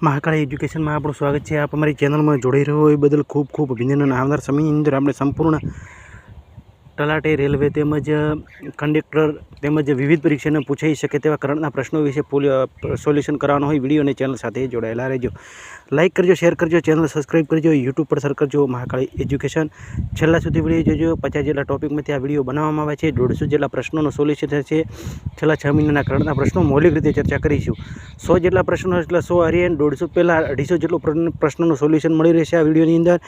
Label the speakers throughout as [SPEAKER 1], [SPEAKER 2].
[SPEAKER 1] મહાકાળી એજ્યુકેશનમાં આપણું સ્વાગત છે। આપ અમારી ચેનલમાં જોડાઈ રહ્યો એ બદલ ખૂબ ખૂબ અભિનંદન। આવનાર સમયની અંદર આપણે સંપૂર્ણ તલાટે રેલવે તેમજ કંડક્ટર તેમજ વિવિધ પરીક્ષાને પૂછાઈ શકે તેવા કરંટના પ્રશ્નો વિશે સોલ્યુશન કરવાનો હોય વિડીયોને ચેનલ સાથે જોડાયેલા રહેજો। લાઇક કરજો, શેર કરજો, ચેનલ સબસ્ક્રાઈબ કરજો, યુટ્યુબ પર સર્ચ કરજો મહાકાળી એજ્યુકેશન। છેલ્લા સુધી વિડીયો જોજો। 50 જેટલા ટોપિકમાંથી આ વિડીયો બનાવવામાં આવે છે। 150 જેટલા પ્રશ્નોનું સોલ્યુશન થશે। છેલ્લા 6 મહિનાના કરંટના પ્રશ્નો મૌલિક રીતે ચર્ચા કરીશું। 100 જેટલા પ્રશ્નો એટલે 100 આર્યન 150 પહેલાં 250 જેટલું પ્રશ્નોનું સોલ્યુશન મળી રહેશે આ વિડીયોની અંદર।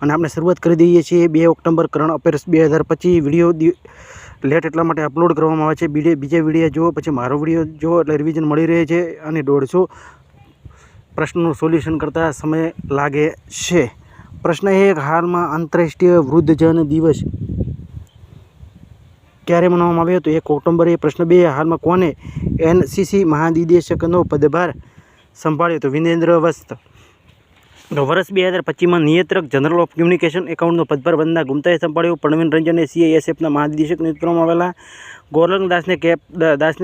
[SPEAKER 1] અને આપણે શરૂઆત કરી દઈએ છીએ 2 October current affairs 2025 video late એટલા માટે અપલોડ કરવામાં આવે છે। બીજા વિડીયો જુઓ પછી મારો વિડીયો જુઓ એટલે રિવિઝન મળી રહે છે અને 150 પ્રશ્નોનું સોલ્યુશન કરતાં સમય લાગે છે। પ્રશ્ન 1, હાલમાં આંતરરાષ્ટ્રીય વૃદ્ધજન દિવસ ક્યારે મનાવવામાં આવ્યો? તો 1 ઓક્ટોબરે। પ્રશ્ન 2, હાલમાં કોને એનસીસી મહાનિદેશકનો પદભાર સંભાળ્યો? તો વિરેન્દ્ર વસ્ત। વર્ષ 2025માં નિયંત્રક જનરલ ઓફ કમ્યુનિકેશન એકાઉન્ટનો પદભાર વંદના ગુપ્તાએ સંભાળ્યો। પ્રવીણ રંજનને CISFના મહાનિદેશક નિયુક્ત કરવામાં આવેલા। ગૌરંગ દાસને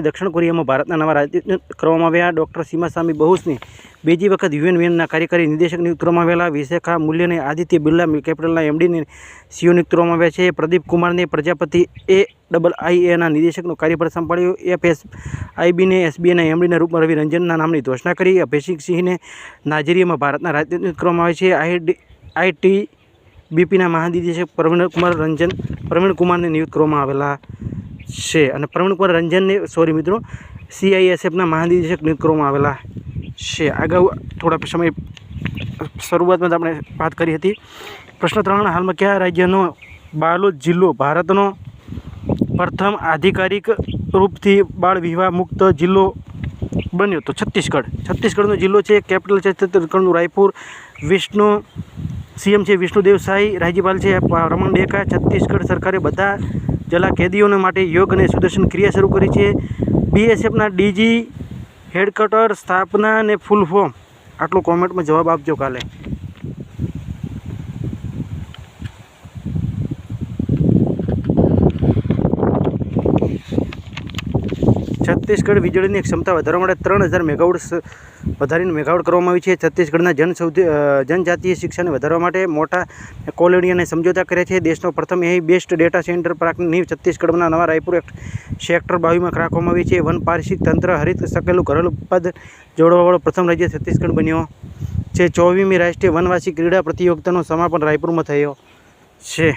[SPEAKER 1] દક્ષિણ કોરિયામાં ભારતના નવા રાજદૂત કરવામાં આવ્યા। ડૉક્ટર સીમાસ્વામી બહુસને બીજી વખત યુએનના કાર્યકારી નિદેશક નિયુક્ત કરવામાં આવેલા। વિશાખા મૂલ્યને આદિત્ય બિરલા કેપિટલના MDને CEO નિયુક્ત કરવામાં આવ્યા છે। પ્રદીપ કુમારને પ્રજાપતિ AIIના નિદેશકનો કાર્યભાર સંભાળ્યો। FSIBને SBIના MDના રૂપમાં રવિ રંજનના નામની ઘોષણા કરી। અભિષેક સિંહને નાઇજીરિયામાં ભારતના રાજદૂત નિયુક્ત કરવામાં આવે છે। ITBPના મહાનિદેશક પ્રવીણ કુમારને નિયુક્ત કરવામાં આવેલા છે અને પ્રવીણ કુમાર રંજનને CISFના મહાનિદેશક નિયુક્ત કરવામાં આવેલા છે। અગાઉ થોડા સમય શરૂઆતમાં આપણે વાત કરી હતી। પ્રશ્ન 3, હાલમાં કયા રાજ્યનો બાલોદ જિલ્લો ભારતનો પ્રથમ આધિકારિક રૂપથી બાળ વિવાહ મુક્ત જિલ્લો બન્યો? તો છત્તીસગઢ। છત્તીસગઢનો જિલ્લો છે, કેપિટલ છે છત્તીસગઢનું રાયપુર। CM છે વિષ્ણુદેવ સાઈ, રાજ્યપાલ છે રમણ ડેકા। છત્તીસગઢ સરકારે બધા જલા કેદીઓને માટે યોગ અને સુદર્શન ક્રિયા શરૂ કરી છે। BSFના DG હેડક્વાર્ટર સ્થાપના અને ફૂલ ફોર્મ આટલું કોમેન્ટમાં જવાબ આપજો કાલે। છત્તીસગઢ વીજળીની ક્ષમતા વધારવા માટે 3000 મેગાવોટ વધારીને મેગાવોટ કરવામાં આવી છે। છત્તીસગઢના જનજાતીય શિક્ષાને વધારવા માટે મોટા કોલોનીઓને સમજોતા કર્યા છે। દેશનો પ્રથમ AI બેસ્ડ ડેટા સેન્ટર પાર્કની નીંવ છત્તીસગઢના નવા રાયપુર સેક્ટર 22માં રાખવામાં આવી છે। વન પારિસ્થિતિક તંત્ર હરિત શકેલું ઘરેલું ઉત્પાદન જોડવાવાળો પ્રથમ રાજ્ય છત્તીસગઢ બન્યો છે। 24મી રાષ્ટ્રીય વનવાસી ક્રીડા પ્રતિયોગિતાનું સમાપન રાયપુરમાં થયો છે।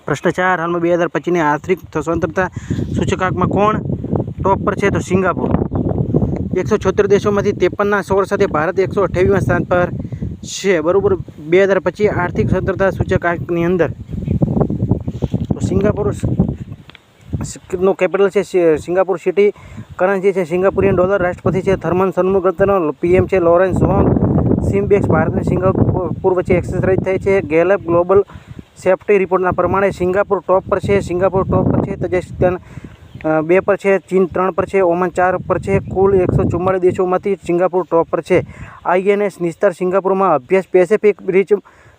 [SPEAKER 1] પ્રશ્ન 4, હાલમાં 2025ની આર્થિક સ્વતંત્રતા સૂચકાંકમાં કોણ ટોપ પર છે? તો સિંગાપુર। 176 દેશોમાંથી 53ના સ્કોર સાથે ભારત 128મા સ્થાન પર છે। બરાબર, 2025 આર્થિક સ્વતંત્રતા સૂચકાંકની અંદર તો સિંગાપુરનું કેપિટલ છે સિંગાપુર સિટી। કરન્સી છે સિંગાપુરિયન ડોલર। રાષ્ટ્રપતિ છે થર્મન શણમુગરત્ન। PM છે લોરેન્સ વોંગ। સિમ્બેક્સ ભારત અને સિંગાપુર વચ્ચે એક્સરસાઇઝ થાય છે। ગેલેપ ગ્લોબલ સેફ્ટી રિપોર્ટના પ્રમાણે સિંગાપુર ટોપ પર છે। તજાકિસ્તાન 2 પર છે। ચીન 3 પર છે। ઓમાન 4 પર છે। કુલ 144 દેશોમાંથી સિંગાપુર ટોપ પર છે। INS નિસ્તાર સિંગાપુરમાં અભ્યાસ પેસિફિક રિચ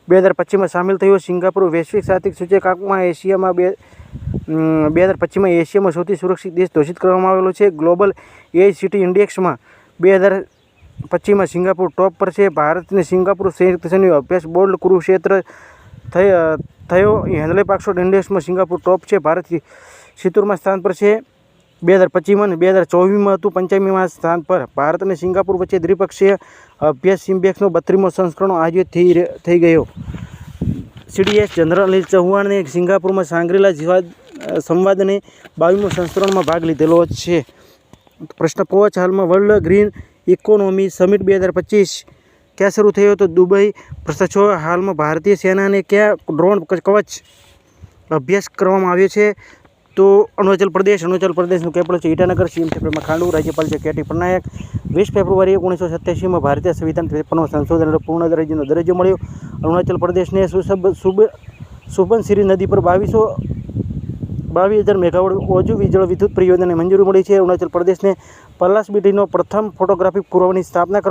[SPEAKER 1] 2025માં સામેલ થયો। સિંગાપુર વૈશ્વિક આર્થિક સૂચકાંકમાં 2025માં એશિયામાં સૌથી સુરક્ષિત દેશ ઘોષિત કરવામાં આવેલો છે। ગ્લોબલ AI સિટી ઇન્ડેક્સમાં 2025માં સિંગાપુર ટોપ પર છે। ભારત અને સિંગાપુર સંયુક્ત સંઘનો અભ્યાસ બોર્ડ કુરુક્ષેત્ર થયો। હેન્ડલેપ ઓક્સફોર્ડ ઇન્ડેક્સમાં સિંગાપુર ટોપ છે। ભારત 70મા સ્થાન પર છે 2025માં અને 2024માં હતું 85મા સ્થાન પર। ભારત અને સિંગાપુર વચ્ચે દ્વિપક્ષીય અભ્યાસ સિમ્બેક્સનો 32મો સંસ્કરણ આયોજિત થઈ ગયો। CDS જનરલ અનિલ ચૌહાણને સિંગાપુરમાં સાંગ્રીલા સંવાદને 22મો સંસ્કરણમાં ભાગ લીધેલો છે। પ્રશ્ન 5, હાલમાં વર્લ્ડ ગ્રીન ઇકોનોમી સમિટ 2025 ક્યાં શરૂ થયો? તો દુબઈ। પ્રશ્ન 6, હાલમાં ભારતીય સેનાને ક્યાં ડ્રોન કવચ અભ્યાસ કરવામાં આવ્યો છે? તો અરુણાચલ પ્રદેશનું કેપિટલ છે ઈટાનગર। CM છે પ્રેમા ખાંડુ। રાજ્યપાલ છે KT પટનાયક। 20 ફેબ્રુઆરી 1987માં ભારતીય સંવિધાન 53મો સંશોધન પૂર્ણ રાજ્યનો દરજ્જો મળ્યો। અરુણાચલ પ્રદેશને સુબનસિરી નદી પર 22,000 મેગાવોટ ઓજુ વિદ્યુત પરિયોજનાને મંજૂરી મળી છે। અરુણાચલ પ્રદેશને પલાસબીટીનો પ્રથમ ફોટોગ્રાફિક પુરાવાની સ્થાપિત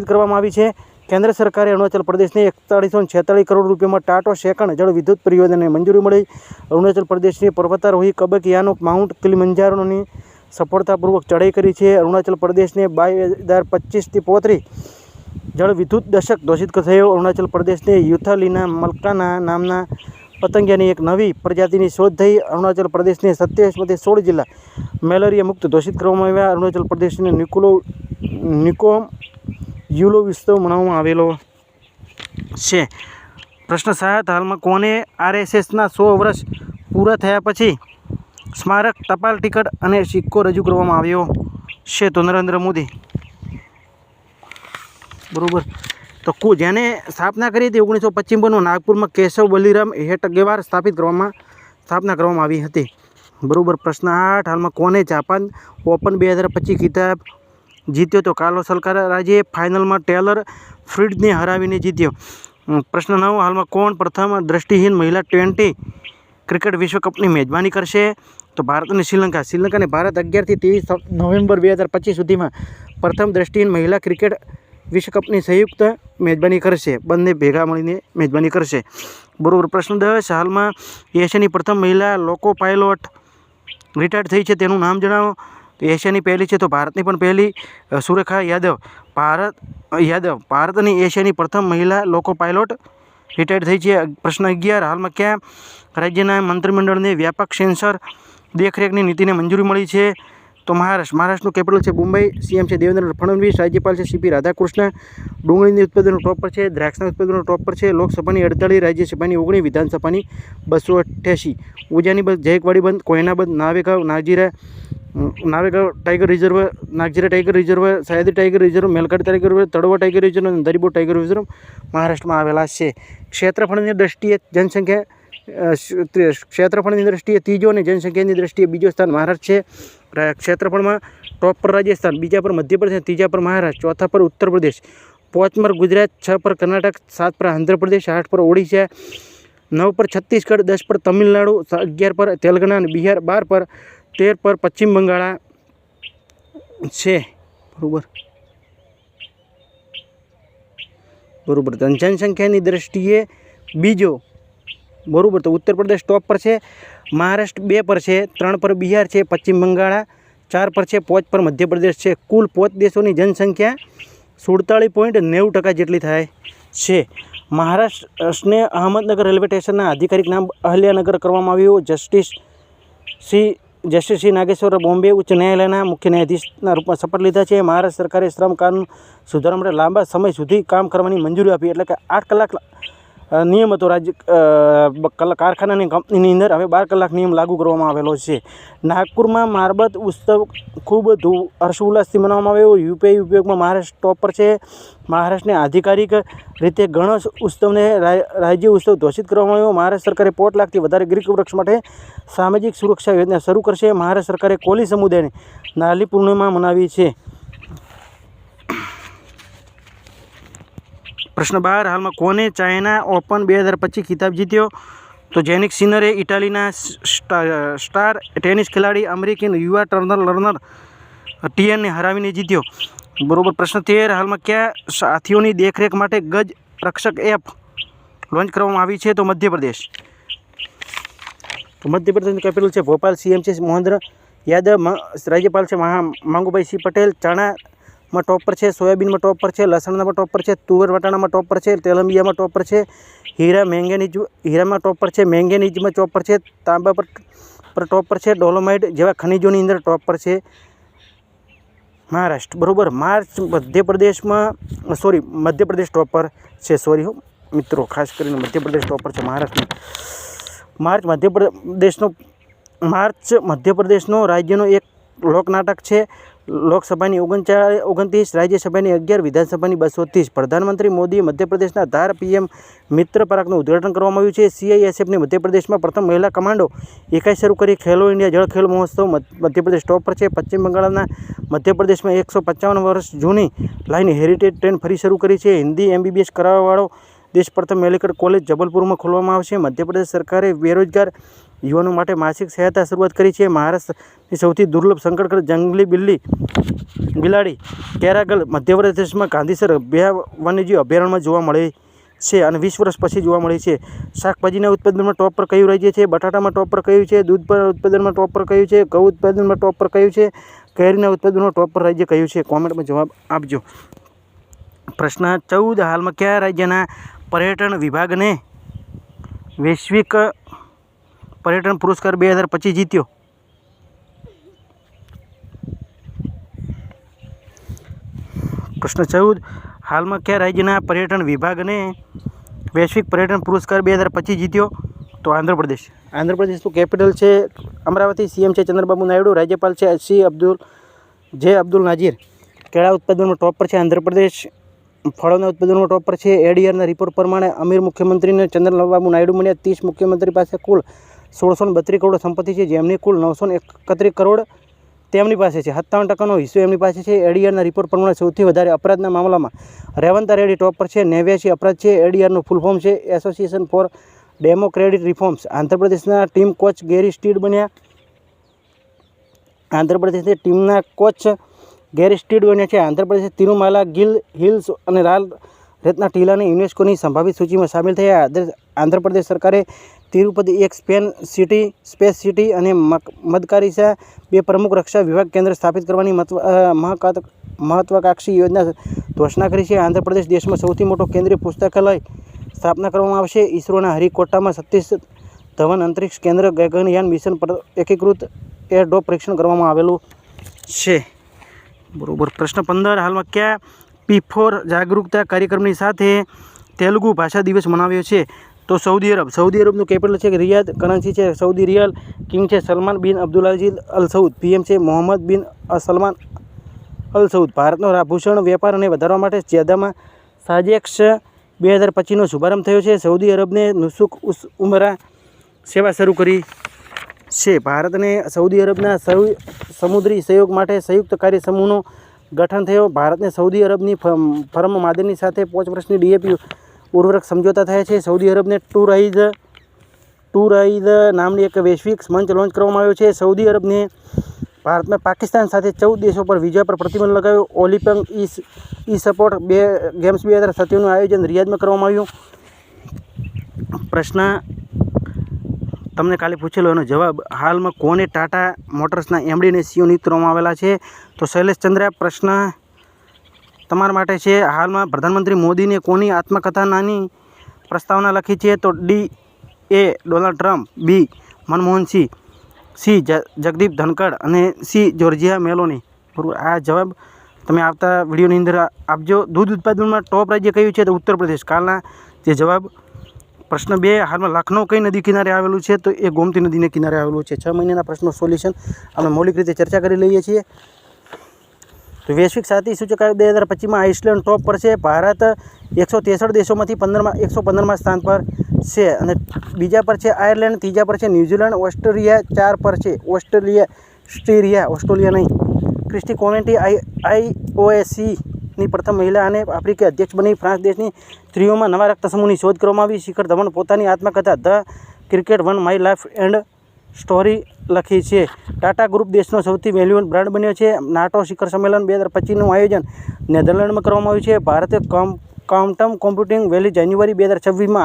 [SPEAKER 1] કરવામાં આવી છે। કેન્દ્ર સરકારે અરુણાચલ પ્રદેશને 4146 કરોડ રૂપિયામાં ટાટો સેકન્ડ જળ વિદ્યુત પરિયોજનાને મંજૂરી મળી। અરુણાચલ પ્રદેશની પર્વતારોહી કબક યાનો માઉન્ટ કિલિમંજારોની સફળતાપૂર્વક ચઢાઈ કરી છે. અરુણાચલ પ્રદેશને 2025થી 35 જળ વિદ્યુત દશક ઘોષિત થયો. અરુણાચલ પ્રદેશને યુથાલિના મલ્કાના નામના પતંગિયાની એક નવી પ્રજાતિની શોધ થઈ. અરુણાચલ પ્રદેશને 27માંથી 16 જિલ્લા મેલેરિયા મુક્ત ઘોષિત કરવામાં આવ્યા. અરુણાચલ પ્રદેશને નિકોમ યુલો વિશ્વ મનાવવામાં આવેલો છે. પ્રશ્ન 7, હાલમાં કોને RSSના 100 વર્ષ પૂરા થયા પછી સ્મારક ટપાલ ટિકિટ અને સિક્કો રજૂ કરવામાં આવ્યો છે? તો નરેન્દ્ર મોદી. બરાબર. તો જેને સ્થાપના કરી હતી 1955 નાગપુરમાં કેશવ બલિરામ હેડગેવાર સ્થાપના કરવામાં આવી હતી. બરાબર. પ્રશ્ન 8, હાલમાં કોને જાપાન ઓપન 2025 ખિતાબ જીત્યો? તો કાર્લોસ અલ્કારાઝે ફાઇનલમાં ટેલર ફ્રિટ્ઝને હરાવીને જીત્યો. પ્રશ્ન 9, હાલમાં કોણ પ્રથમ દ્રષ્ટિહીન મહિલા T20 ક્રિકેટ વિશ્વકપની મેજબાની કરશે? તો ભારત અને શ્રીલંકા. શ્રીલંકા અને ભારત 11થી 23 નવેમ્બર 2025 સુધીમાં પ્રથમ દ્રષ્ટિહીન મહિલા ક્રિકેટ વિશ્વકપની સંયુક્ત મેજબાની કરશે. બંને ભેગા મળીને મેજબાની કરશે. બરાબર. પ્રશ્ન 10, હાલમાં એશિયાની પ્રથમ મહિલા લોકો પાયલોટ રિટાયર્ડ થઈ છે, તેનું નામ જણાવો. તો એશિયાની પહેલી છે તો ભારતની પણ પહેલી સુરેખા યાદવ. ભારત અને એશિયાની પ્રથમ મહિલા લોકો પાયલોટ રિટાયર્ડ થઈ છે. પ્રશ્ન 11, હાલમાં કયા રાજ્યના મંત્રીમંડળને વ્યાપક સેન્સર દેખરેખની નીતિને મંજૂરી મળી છે? તો મહારાષ્ટ્રનું કેપિટલ છે મુંબઈ. CM છે દેવેન્દ્ર ફડણવીસ. રાજ્યપાલ છે CP રાધાકૃષ્ણ. ડુંગળીની ઉત્પાદનો ટોપ પર છે. દ્રાક્ષના ઉત્પાદનો ટોપ પર છે. લોકસભાની 48, રાજ્યસભાની 19, વિધાનસભાની 288. ઉજાની બંધ, જયકવાડી બંધ, કોયના બંધ, Navegaon tiger reserve, Nagzira tiger reserve, Sahyadri tiger reserve, Melghat tiger reserve, Tadoba tiger reserve અને દરિબો ટાઈગર રિઝર્વ મહારાષ્ટ્રમાં આવેલા છે. ક્ષેત્રફળની દ્રષ્ટિએ ત્રીજો અને જનસંખ્યાની દ્રષ્ટિએ બીજો સ્થાન મહારાષ્ટ્ર છે. ક્ષેત્રફળમાં ટોપ પર રાજસ્થાન, બીજા પર મધ્યપ્રદેશ, ત્રીજા પર મહારાષ્ટ્ર, ચોથા પર ઉત્તર પ્રદેશ, 5 પર ગુજરાત, 6 પર કર્ણાટક, 7 પર આંધ્રપ્રદેશ, 8 પર ઓડિશા, 9 પર છત્તીસગઢ, 10 પર તમિલનાડુ, 11 પર તેલંગાણા અને બિહાર, 12 પર 13 પર પશ્ચિમ બંગાળ છે. બરાબર. જનસંખ્યાની દ્રષ્ટિએ બીજો. બરાબર. તો ઉત્તર પ્રદેશ ટોપ પર છે, મહારાષ્ટ્ર 2 પર છે, 3 પર બિહાર છે, પશ્ચિમ બંગાળ 4 પર છે, 5 પર મધ્યપ્રદેશ છે. કુલ 5 દેશોની જનસંખ્યા 47.90% જેટલી થાય છે. મહારાષ્ટ્રને અહમદનગર રેલવે સ્ટેશનના આધિકારિક નામ અહલ્યાનગર કરવામાં આવ્યું. જસ્ટિસ શ્રી નાગેશ્વર બોમ્બે ઉચ્ચ ન્યાયાલયના મુખ્ય ન્યાયાધીશના રૂપમાં શપથ લીધા છે. મહારાષ્ટ્ર સરકારે શ્રમ કાનૂન સુધારવા માટે લાંબા સમય સુધી કામ કરવાની મંજૂરી આપી. એટલે કે 8 કલાક નિયમ હતો કારખાનાની કંપનીની અંદર, હવે 12 કલાક નિયમ લાગુ કરવામાં આવેલો છે. નાગપુરમાં મારબત ઉત્સવ ખૂબ હર્ષોલ્લાસથી મનાવવામાં આવ્યો. યુપીઆઈ ઉપયોગમાં મહારાષ્ટ્ર ટોપ પર છે. મહારાષ્ટ્રને આધિકારિક રીતે ગણેશ ઉત્સવને રાજ્ય ઉત્સવ ઘોષિત કરવામાં આવ્યો. મહારાષ્ટ્ર સરકારે 5 લાખથી વધારે ગ્રીક વૃક્ષ માટે સામાજિક સુરક્ષા યોજના શરૂ કરશે. મહારાષ્ટ્ર સરકારે કોલી સમુદાયને નાલી પૂર્ણિમા મનાવી છે. પ્રશ્ન 12, હાલમાં કોને ચાઇના ઓપન 2025 ખિતાબ જીત્યો? તો જેનિક સિનરે ઇટાલીના સ્ટાર ટેનિસ ખેલાડી અમેરિકન યુવા લર્નર TNને હરાવીને જીત્યો. બરાબર. પ્રશ્ન 13, હાલમાં કયા સાથીઓની દેખરેખ માટે ગજ રક્ષક એપ લોન્ચ કરવામાં આવી છે? તો મધ્યપ્રદેશ. મધ્યપ્રદેશનું કેપિટલ છે ભોપાલ. CM છે મોહેન્દ્ર યાદવ. રાજ્યપાલ છે માંગુભાઈ સિંહ પટેલ. ચણામાં ટોપ પર છે, સોયાબીનમાં ટોપ પર છે, લસણમાં ટોપ પર છે, તુવેર વટાણામાં ટોપ પર છે, તેલંબિયામાં ટોપ પર છે, હીરામાં ટોપ પર છે, મેંગેનીઝમાં ટોપ પર છે, તાંબા પર ટોપ પર છે, ડોલોમાઇટ જેવા ખનિજોની અંદર ટોપ પર છે મહારાષ્ટ્ર. બરાબર. મધ્યપ્રદેશ ટોપ પર છે. મિત્રો, ખાસ કરીને મધ્યપ્રદેશ ટોપ પર છે. મધ્યપ્રદેશનો રાજ્યનો એક લોકનાટક છે. લોકસભાની 29, રાજ્યસભાની 11, વિધાનસભાની 230. પ્રધાનમંત્રી મોદીએ મધ્યપ્રદેશના ધાર PM મિત્ર પાર્કનું ઉદ્ઘાટન કરવામાં આવ્યું છે. CISFની મધ્યપ્રદેશમાં પ્રથમ મહિલા કમાન્ડો એકાઈ શરૂ કરી. ખેલો ઇન્ડિયા જળ ખેલ મહોત્સવ મધ્યપ્રદેશ ટોપ પર છે. પશ્ચિમ બંગાળના મધ્યપ્રદેશમાં 155 વર્ષ જૂની લાઇન હેરિટેજ ટ્રેન ફરી શરૂ કરી છે. હિન્દી MBBS કરાવવાવાળો દેશ પ્રથમ મેડિકલ કોલેજ જબલપુરમાં ખોલવામાં આવશે. મધ્યપ્રદેશ સરકારે બેરોજગાર યુવાનો માટે માસિક સહાયતા શરૂઆત કરી છે. મહારાષ્ટ્રની સૌથી દુર્લભ સંકટગ્રસ્ત જંગલી બિલાડી કેરાગલ મધ્યપ્રદેશમાં ગાંધીસર વન્યજીવ અભયારણ્યમાં જોવા મળે છે અને 20 વર્ષ પછી જોવા મળે છે. શાકભાજીના ઉત્પાદનમાં ટોપ પર કયું રાજ્ય છે? બટાટામાં ટોપ પર કયું છે? દૂધ પર ઉત્પાદનમાં ટોપ પર કયું છે? ઘઉં ઉત્પાદનમાં ટોપ પર કયું છે? કેરીના ઉત્પાદનમાં ટોપ પર રાજ્ય કયું છે? કોમેન્ટમાં જવાબ આપજો. પ્રશ્ન 14. હાલમાં કયા રાજ્યના પર્યટન વિભાગને વૈશ્વિક પર્યટન પુરસ્કાર 2025 જીત્યો? પ્રશ્ન 14. હાલમાં કયા રાજ્યના પર્યટન વિભાગને વૈશ્વિક પર્યટન પુરસ્કાર 2025 જીત્યો? તો આંધ્રપ્રદેશ. આંધ્રપ્રદેશનું કેપિટલ છે અમરાવતી. સીએમ છે ચંદ્રબાબુ નાયડુ. રાજ્યપાલ છે અબ્દુલ નાઝીર. કેળા ઉત્પાદનમાં ટોપ પર છે આંધ્રપ્રદેશ. ફળોના ઉત્પાદનમાં ટોપ પર છે. એડીઆરના રિપોર્ટ પ્રમાણે અમીર મુખ્યમંત્રીને ચંદ્રબાબુ નાયડુ બન્યા. 30 મુખ્યમંત્રી પાસે કુલ 1632 કરોડ સંપત્તિ છે, જેમની કુલ 931 કરોડ તેમની પાસે છે. 57% હિસ્સો એમની પાસે છે. એડીઆરના રિપોર્ટ પ્રમાણે સૌથી વધારે અપરાધના મામલામાં રેવંત રેડ્ડી ટોપ પર છે. 89 અપરાધ છે. એડીઆરનું ફૂલ ફોર્મ છે એસોસિએશન ફોર ડેમોક્રેટિક રિફોર્મ્સ. આંધ્રપ્રદેશના ટીમ કોચ ગેરી સ્ટીડ બન્યા. આંધ્રપ્રદેશની ટીમના કોચ ગેરી સ્ટીડ બન્યા છે. આંધ્રપ્રદેશ તિરુમાલા હિલ્સ અને લાલ રેતના ટીલાને યુનેસ્કોની સંભાવિત સૂચિમાં સામેલ થયા. આંધ્રપ્રદેશ સરકારે તિરુપતિ એક સ્પેસ સિટી અને મદકારીસા 2 પ્રમુખ રક્ષા વિભાગ કેન્દ્ર સ્થાપિત કરવાની મહત્વાકાંક્ષી યોજના ઘોષણા કરી છે. આંધ્રપ્રદેશ દેશમાં સૌથી મોટો કેન્દ્રીય પુસ્તકાલય સ્થાપના કરવામાં આવશે. ઇસરોના હરિકોટામાં સતીશ ધવન અંતરિક્ષ કેન્દ્ર ગગનયાન મિશન પર એકીકૃત એરડ્રોપ પરીક્ષણ કરવામાં આવેલું છે. બરોબર. પ્રશ્ન 15. હાલમાં કયા P4 જાગૃતતા કાર્યક્રમની સાથે તેલુગુ ભાષા દિવસ મનાવ્યો છે? તો સાઉદી અરબ. સાઉદી અરબનું કેપિટલ છે રિયાદ. કરન્સી છે સાઉદી રિયાલ. કિંગ છે સલમાન બિન અબ્દુલાજીઝ અલ સઉદ. પીએમ છે મોહમ્મદ બિન સલમાન અલ સઉદ. ભારતનો આભૂષણ વેપાર અને વધારવા માટે જેદ્દામાં સાજેક્સ 2025નો શુભારંભ થયો છે. સાઉદી અરબને નુસુક ઉમરા સેવા શરૂ કરી છે. ભારત અને સાઉદી અરબના સમુદ્રી સહયોગ માટે સંયુક્ત કાર્ય સમૂહનું ગઠન થયો. ભારતને સાઉદી અરબની ફર્મ માદરની સાથે 5 વર્ષની ડીએપી ઉર્વરક સમજોતા થયા છે. સાઉદી અરબને ટુરાઈઝ નામની એક વૈશ્વિક મંચ લોન્ચ કરવામાં આવ્યો છે. સાઉદી અરબને ભારતમાં પાકિસ્તાન સાથે 14 દેશો પર વિઝા પર પ્રતિબંધ લગાવ્યો. ઓલિમ્પિક સ્પોર્ટ ગેમ્સ 2027નું આયોજન રિયાદમાં કરવામાં આવ્યું. પ્રશ્ન તમને કાલે પૂછેલો એનો જવાબ. હાલમાં કોને ટાટા મોટર્સના એમડીને સીઓ નિયુક્ત કરવામાં આવેલા છે? તો શૈલેષ ચંદ્રા. પ્રશ્ન તમારા માટે છે. હાલમાં પ્રધાનમંત્રી મોદીને કોની આત્મકથાની પ્રસ્તાવના લખી છે? તો D. A. Donald Trump, B. Manmohan Singh, C. Jagdeep Dhankhar અને C. જોર્જિયા મેલોની. બરાબર. આ જવાબ તમે આવતા વિડીયોની અંદર આપજો. દૂધ ઉત્પાદનમાં ટોપ રાજ્ય કયું છે? તો ઉત્તર પ્રદેશ. કાલના જે જવાબ. પ્રશ્ન 2. હાલમાં લખનૌ કઈ નદી કિનારે આવેલું છે? તો એ ગોમતી નદીને કિનારે આવેલું છે. 6 મહિનાના પ્રશ્નો સોલ્યુશન આપણે મૌલિક રીતે ચર્ચા કરી લઈએ છીએ. તો વૈશ્વિક શાંતિ સૂચકાંક 2025માં આઇસલેન્ડ ટોપ પર છે. ભારત 163 દેશોમાંથી 115મા સ્થાન પર છે અને બીજા પર છે આયર્લેન્ડ. ત્રીજા પર છે ન્યૂઝીલેન્ડ. ઓસ્ટ્રેલિયા 4 પર છે. ઓસ્ટ્રેલિયા નહીં. ક્રિસ્ટી કોવેન્ટી IOSCની પ્રથમ મહિલા અને આફ્રિકી અધ્યક્ષ બની. ફ્રાન્સ દેશની સ્ત્રીઓમાં નવા રક્ત સમૂહની શોધ કરવામાં આવી. શિખર ધવન પોતાની આત્મકથા the cricket one my life and story લખી છે. ટાટા ગ્રુપ દેશનો સૌથી વેલ્યુએબલ બ્રાન્ડ બન્યો છે. નાટો શિખર સંમેલન 2025નું આયોજન નેધરલેન્ડમાં કરવામાં આવ્યું છે. ભારતે ક્વોન્ટમ કોમ્પ્યુટિંગ વેલી જાન્યુઆરી 2026માં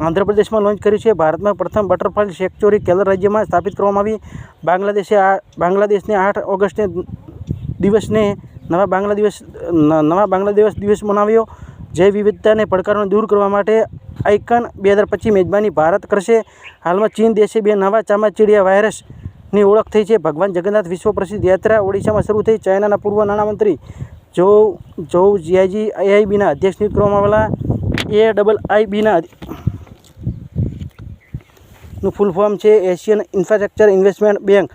[SPEAKER 1] આંધ્રપ્રદેશમાં લોન્ચ કર્યું છે. ભારતમાં પ્રથમ બટરફ્લાય સેન્ચ્યુરી કેરળ રાજ્યમાં સ્થાપિત કરવામાં આવી. બાંગ્લાદેશને 8 ઓગસ્ટને દિવસને નવા બાંગ્લાદેશ દિવસ મનાવ્યો. જૈવ વિવિધતાને પડકારોને દૂર કરવા માટે આઇકન 2025 મેજબાની ભારત કરશે. હાલમાં ચીન દેશે 2 નવા ચામાચીડિયા વાયરસની ઓળખ થઈ છે. ભગવાન જગન્નાથ વિશ્વ પ્રસિદ્ધ યાત્રા ઓડિશામાં શરૂ થઈ. ચાઇનાના પૂર્વ નાણામંત્રી જોઉ ઝિયાજી AIBના અધ્યક્ષ નિયુક્ત કરવામાં આવેલા. AIIBના નું ફૂલ ફોર્મ છે એશિયન ઇન્ફ્રાસ્ટ્રક્ચર ઇન્વેસ્ટમેન્ટ બેંક.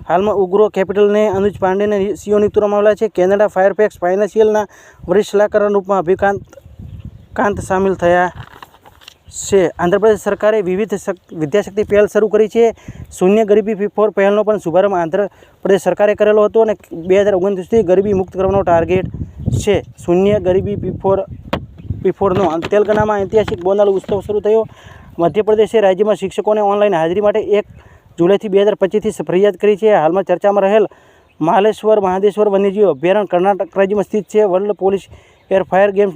[SPEAKER 1] હાલમાં ઉગ્રો કેપિટલને અનુજ પાંડેને સીઓ નિયુક્ત કરવામાં આવેલા છે. કેનેડા ફાયરફેક્સ ફાઇનાન્શિયલના વરિષ્ઠ સલાહકારના રૂપમાં અભિકાંત સામેલ થયા છે. આંધ્રપ્રદેશ સરકારે વિવિધ વિદ્યાશક્તિ પહેલ શરૂ કરી છે. શૂન્ય ગરીબી P4 પહેલનો પણ શુભારંભ આંધ્રપ્રદેશ સરકારે કરેલો હતો અને 2029થી ગરીબી મુક્ત કરવાનો ટાર્ગેટ છે. શૂન્ય ગરીબી P4નો. તેલંગાણામાં ઐતિહાસિક બોનાલુ ઉત્સવ શરૂ થયો. મધ્યપ્રદેશે રાજ્યમાં શિક્ષકોને ઓનલાઈન હાજરી માટે 1 જુલાઈથી 2025થી ફરિયાદ કરી છે. હાલમાં ચર્ચામાં રહેલ મહાદેશ્વર વન્યજીવ અભયારણ્ય કર્ણાટક રાજ્યમાં સ્થિત છે. વર્લ્ડ પોલીસ એર ફાયર ગેમ્સ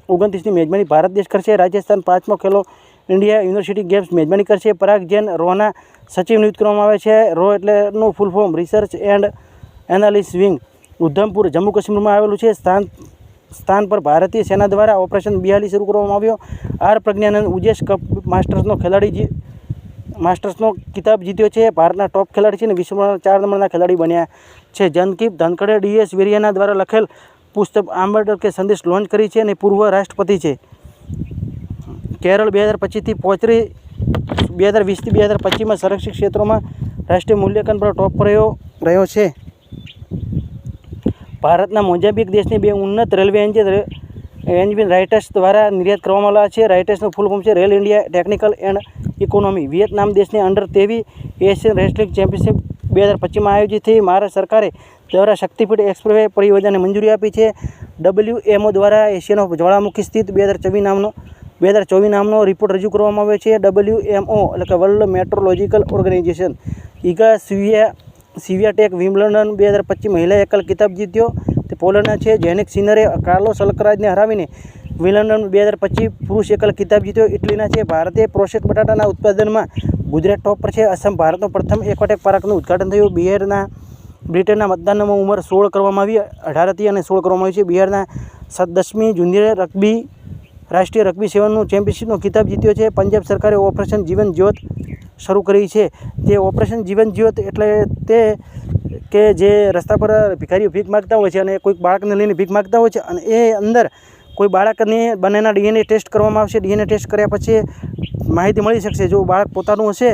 [SPEAKER 1] 2029ની મેજબાની ભારત દેશ કરશે. રાજસ્થાન 5મો ખેલો ઇન્ડિયા યુનિવર્સિટી ગેમ્સ મેજબાની કરશે. પરાગ જૈન રોના સચિવ નિયુક્ત કરવામાં આવે છે. રો એટલેનું full form research and analysis wing. Udhampur Jammu કાશ્મીરમાં આવેલું છે. સ્થાન પર ભારતીય સેના દ્વારા ઓપરેશન 42 શરૂ કરવામાં આવ્યો. આર પ્રજ્ઞાનંદ ઉજેશ કપ માસ્ટર્સનો ખિતાબ જીત્યો છે. ભારતના ટોપ ખેલાડી છે અને વિશ્વના 4 નંબરના ખેલાડી બન્યા છે. જનકીપ ધનખડે DS વેરિયાના દ્વારા લખેલ પુસ્તક આંબેડકર કે સંદેશ લોન્ચ કરી છે અને પૂર્વ રાષ્ટ્રપતિ છે. કેરળ 2025થી 2020-2025માં સંરક્ષિત ક્ષેત્રોમાં રાષ્ટ્રીય મૂલ્યાંકન પર ટોપ પર રહ્યો છે. ભારતના મોઝામ્બિક દેશની 2 ઉન્નત રેલવે એન્જિન રાઇટર્સ દ્વારા નિર્યાત કરવામાં આવ્યા છે. રાઇટર્સનું ફૂલ ફોર્મ છે rail India technical and economy. Vietnam દેશની અંડર-23 એશિયન રેસલિંગ ચેમ્પિયનશિપ 2025માં આયોજિત થઈ. મહારાષ્ટ્ર સરકારે દ્વારા શક્તિપીઠ એક્સપ્રેસવે પરિયોજનાને મંજૂરી આપી છે. WMO દ્વારા એશિયાનો જ્વાળામુખી સ્થિત 2024 નામનો રિપોર્ટ રજૂ કરવામાં આવ્યો છે. WMO એટલે કે વર્લ્ડ મેટ્રોલોજિકલ ઓર્ગેનાઇઝેશન. ઈગા સ્વિયાટેક વિમ્બલ્ડન 2025 મહિલા એકલ ખિતાબ જીત્યો. તે પોલેન્ડના છે. જેનિક સિનરે કાર્લોસ અલ્કરાજને હરાવીને વિમ્બલ્ડન 2025 પુરુષ એકલ ખિતાબ જીત્યો. ઇટલીના છે. ભારતે પ્રોસેસ્ડ બટાટાના ઉત્પાદનમાં ગુજરાત ટોપ પર છે. અસમ ભારતનો પ્રથમ એક્વાટેક પાર્કનું ઉદ્ઘાટન થયું. બ્રિટનના મતદાનમાં ઉંમર 16 કરવામાં આવી. 18 હતી અને 16 કરવામાં આવી છે. બિહારના 10મી જુનિયર રાષ્ટ્રીય રગ્બી 7નું ચેમ્પિયનશિપનો ખિતાબ જીત્યો છે. પંજાબ સરકારે ઓપરેશન જીવન જ્યોત શરૂ કરી છે. તે ઓપરેશન જીવન જ્યોત એટલે તે કે જે રસ્તા પર ભિખારીઓ ભીખ માગતા હોય છે અને કોઈક બાળકને લઈને ભીખ માગતા હોય છે અને એ અંદર કોઈ બાળકને બંનેના DNA ટેસ્ટ કરવામાં આવશે. DNA ટેસ્ટ કર્યા પછી માહિતી મળી શકશે. જો બાળક પોતાનું હશે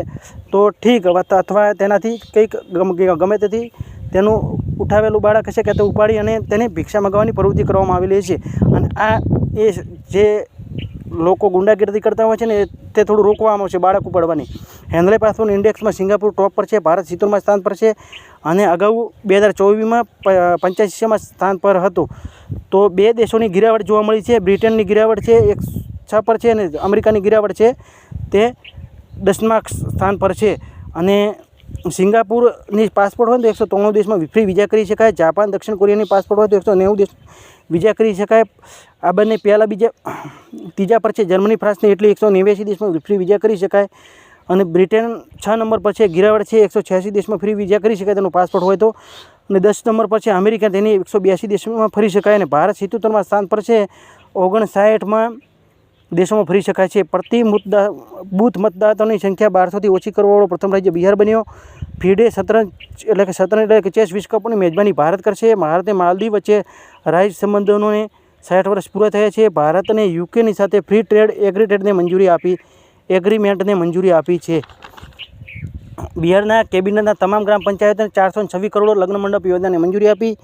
[SPEAKER 1] તો ઠીક, અથવા તેનાથી કંઈક ગમે તેથી તેનું ઉઠાવેલું બાળક હશે કે તે ઉપાડી અને તેને ભિક્ષા મગાવવાની પ્રવૃત્તિ કરવામાં આવેલી છે. અને આ એ જે લોકો ગુંડાગીરી કરતા હોય છે ને તે થોડું રોકવામાં આવશે બાળક ઉપાડવાની. હેનલે પાસપોર્ટ ઇન્ડેક્સમાં સિંગાપુર ટોપ પર છે. ભારત 70મા સ્થાન પર છે અને અગાઉ 2024માં 85મા સ્થાન પર હતું. તો 2 દેશોની ગિરાવટ જોવા મળી છે. બ્રિટનની ગિરાવટ છે 106 પર છે અને અમેરિકાની ગિરાવટ છે તે 10મા સ્થાન પર છે. અને સિંગાપુરની પાસપોર્ટ હોય તો 193 દેશમાં ફ્રી વિઝા કરી શકાય. જાપાન દક્ષિણ કોરિયાની પાસપોર્ટ હોય તો 190 દેશ વિઝા કરી શકાય. આ બંને ત્રીજા પર છે. જર્મની ફ્રાન્સની ઇટલી 189 દેશમાં ફ્રી વિઝા કરી શકાય. અને બ્રિટન 6 નંબર પર છે. ગિરાવટ છે 186 દેશમાં ફ્રી વિઝા કરી શકાય તેનો પાસપોર્ટ હોય તો. અને 10 નંબર પર છે અમેરિકા, તેની 182 દેશમાં ફરી શકાય. અને ભારત 77મા સ્થાન પર છે. 59માં દેશોમાં ફરી શકાય છે. પ્રતિ બૂથ મતદાતાઓની સંખ્યા 1200થી ઓછી કરવાવાળો પ્રથમ રાજ્ય બિહાર બન્યો. ફીડે શતરંજ એટલે કે ચેસ વિશ્વકપની મેજબાની ભારત કરશે. ભારતે માલદીવ વચ્ચે રાજ્ય સંબંધોને 60 વર્ષ પૂરા થયા છે. ભારત અને યુકેની સાથે ફ્રી ટ્રેડ એગ્રીમેન્ટને મંજૂરી આપી છે. બિહારના કેબિનેટના તમામ ગ્રામ પંચાયતને 426 કરોડ લગ્ન મંડપ યોજનાને મંજૂરી આપી.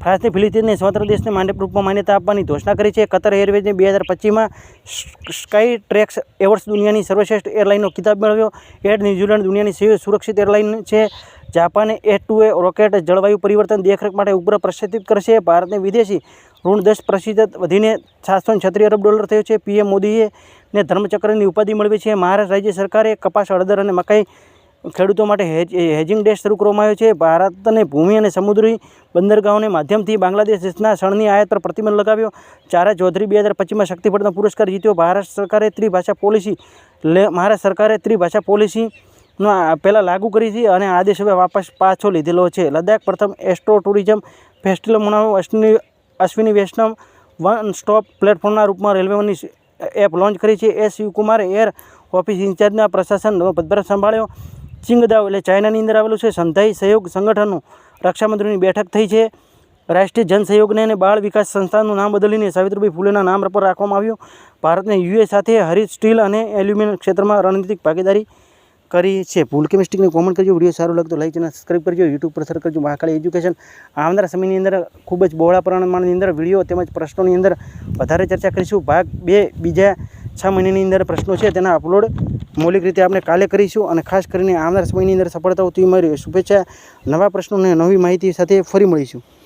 [SPEAKER 1] ફ્રાન્સની ફિલિસ્તીનને સ્વતંત્ર દેશને રૂપમાં માન્યતા આપવાની ઘોષણા કરી છે. કતર એરવેઝને 2025માં સ્કાય ટ્રેક્સ એવોર્ડ્સ દુનિયાની સર્વશ્રેષ્ઠ એરલાઇનનો ખિતાબ મેળવ્યો. એર ન્યૂઝીલેન્ડ દુનિયાની સુરક્ષિત એરલાઇન છે. જાપાને S2A રોકેટ જળવાયુ પરિવર્તન દેખરેખ માટે ઉપગ્રહ પ્રક્ષેપિત કરશે. ભારતને વિદેશી ઋણ 10% વધીને $736 અરબ થયો છે. PM મોદીએ ધર્મચક્રની ઉપાધિ મેળવી છે. મહારાષ્ટ્ર રાજ્ય સરકારે કપાસ, હળદર અને મકાઈ ખેડૂતો માટે હેજિંગ ડેશ શરૂ કરવામાં આવ્યો છે. ભારતને ભૂમિ અને સમુદ્રી બંદરગાહોને માધ્યમથી બાંગ્લાદેશ દેશના શણની આયાત પર પ્રતિબંધ લગાવ્યો. ચારા ચૌધરી 2025માં શક્તિપીઠનો પુરસ્કાર જીત્યો. મહારાષ્ટ્ર સરકારે ત્રિભાષા પોલિસી પહેલાં લાગુ કરી હતી અને આદેશ હવે પાછો લીધેલો છે. લદ્દાખ પ્રથમ એસ્ટ્રો ટુરિઝમ ફેસ્ટિવલ મનાવવા અશ્વિની વૈષ્ણવ વન સ્ટોપ પ્લેટફોર્મના રૂપમાં રેલવેની એપ લોન્ચ કરી છે. શિવકુમારે એર ઓફિસ ઇન્ચાર્જના પ્રશાસનનો પદભાર સંભાળ્યો. ચિંગદાઓ એટલે ચાઇનાની અંદર આવેલું છે. સંધાઈ સહયોગ સંગઠનનું રક્ષામંત્રીની બેઠક થઈ છે. રાષ્ટ્રીય જન સહયોગને અને બાળ વિકાસ સંસ્થાનું નામ બદલીને સાવિત્રીબાઈ ફૂલેના નામ પર રાખવામાં આવ્યું. ભારતને US સાથે હરિત સ્ટીલ અને એલ્યુમિનિયમ ક્ષેત્રમાં રણનીતિક ભાગીદારી કરી છે. ભૂલ કે મિસ્ટેકને કોમેન્ટ કરજો. વિડીયો સારો લાગતો લાઈક ચેનલ સબસ્ક્રાઈબ કરજો. યુટ્યુબ પર સર્ચ કરજો મહાકાળી એજ્યુકેશન. આવનારા સમયની અંદર ખૂબ જ બહોળા પ્રમાણની અંદર વિડીયો તેમજ પ્રશ્નોની અંદર વધારે ચર્ચા કરીશું. ભાગ 2 બીજા 6 મહિનાની અંદર પ્રશ્નો છે તેના અપલોડ મૌલિક રીતે આપણે કાલે કરીશું. અને ખાસ કરીને આવનારા સમયની અંદર સફળતાઓથી મારી શુભેચ્છા. નવા પ્રશ્નોને નવી માહિતી સાથે ફરી મળીશું.